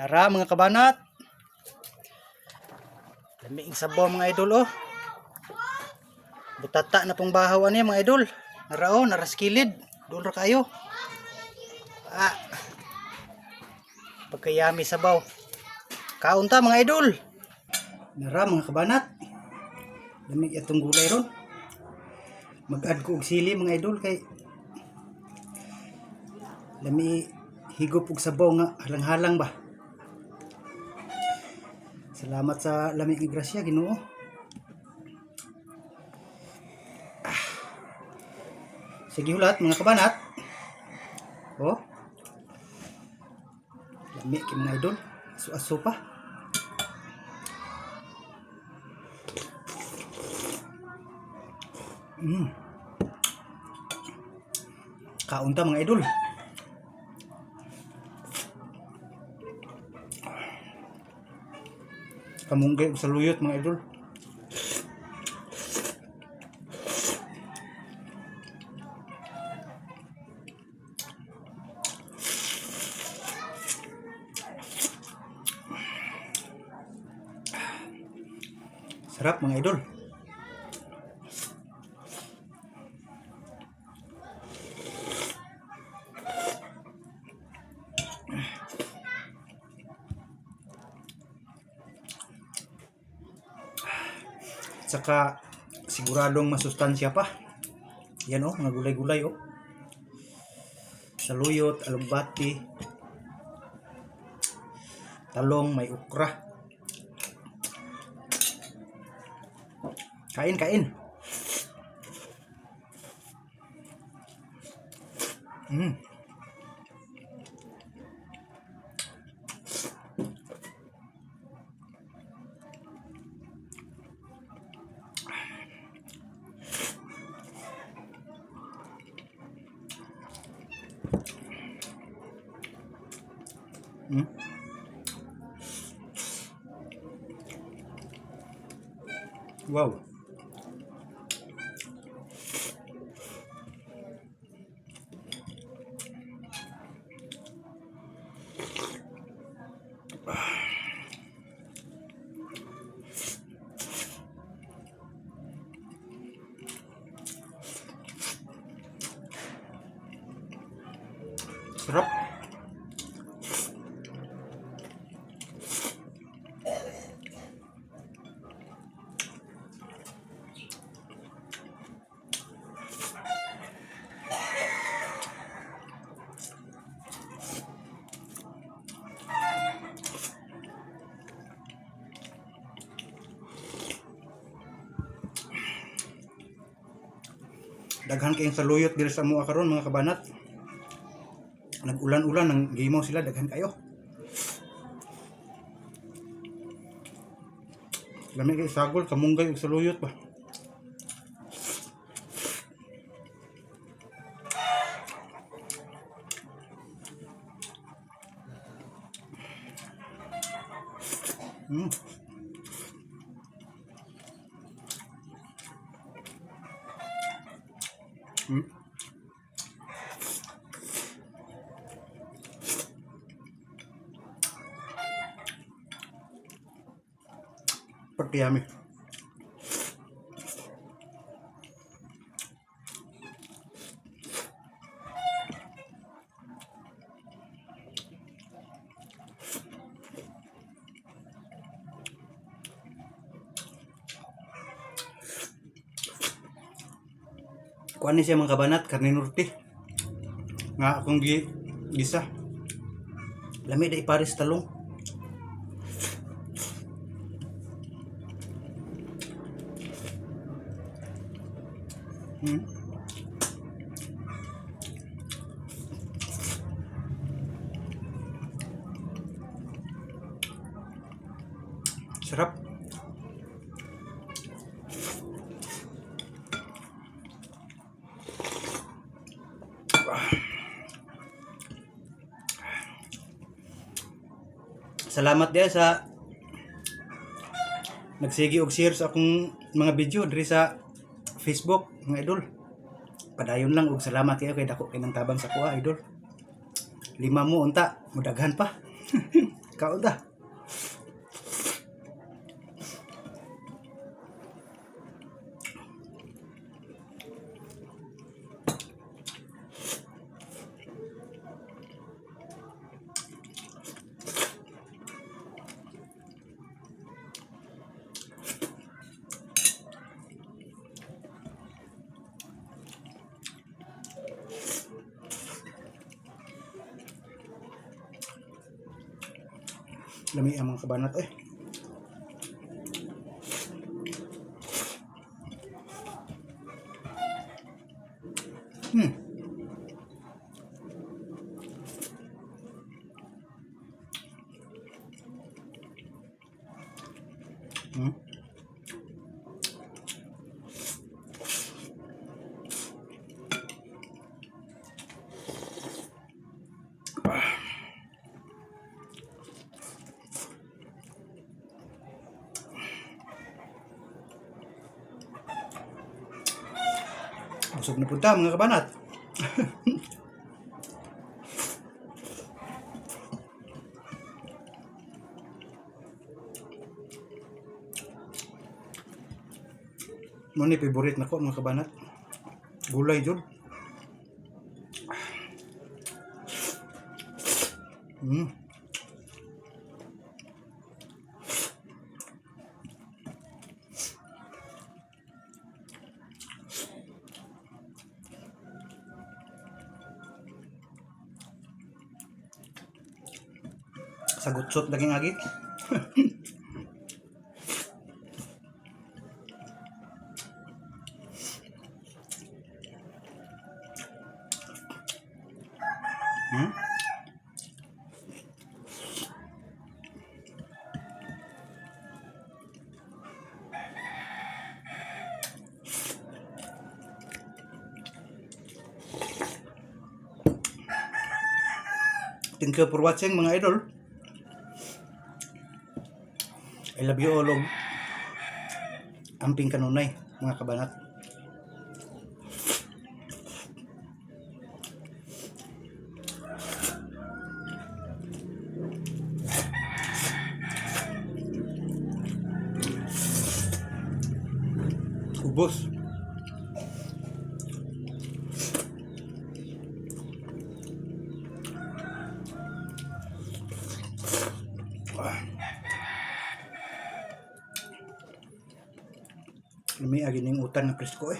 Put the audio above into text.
Nara mga kabanat. Lamig sabaw mga idol oh. Butata na pong bahaw ani mga idol. Nara oh, nara skilid. Doon ra kayo. Pagkayami sabaw. Kaunta mga idol. Nara mga kabanat. Lamig itong gulay ron. Mag-add ko og sili mga idol kay lami higop og sabaw nga halang-halang ba. Salamat sa lamig ni grasya Ginoo. Sige hulat mga kabanat. Oh. Lami kay mga idol. Aso-aso pa. Kaunta mga idol. Kamunggay sa luyot mga idol. Sarap mga idol. Saka siguradong masustansya pa. Yan oh, mga gulay-gulay oh. Saluyot, alugbati, talong, may ukra. Kain, kain. Wow. Sarap. Daghan kayong saluyot diri sa mua karon mga kabanat. Nag-ulan-ulan ng gimaw sila, daghan kayo. Lami kay sagol, kamunggay ug saluyot ba. Pagkayami. Kuan ni siya mga kabanat, karne norte. Nga akong gisa. Lami da ipares talong. Sarap. Salamat din sa nagsigi og share sa akong mga video diri sa Facebook mga idol. Padayon lang og salamat kayo kay dako kay nang tabang sa kuha idol. 5 mo unta, mudaghan pa. Kaon ta. Lami ang mga kabanat eh. Hmm. Hmm. Busog na punta mga kabanat. Mo ni favorite nako mga kabanat. Gulay jud. Sagutsot daging agi. Thank you for watching mga idol. I love you all. Amping kanunay mga kabanat. Ubos. Lami agi ning utan ng presko eh.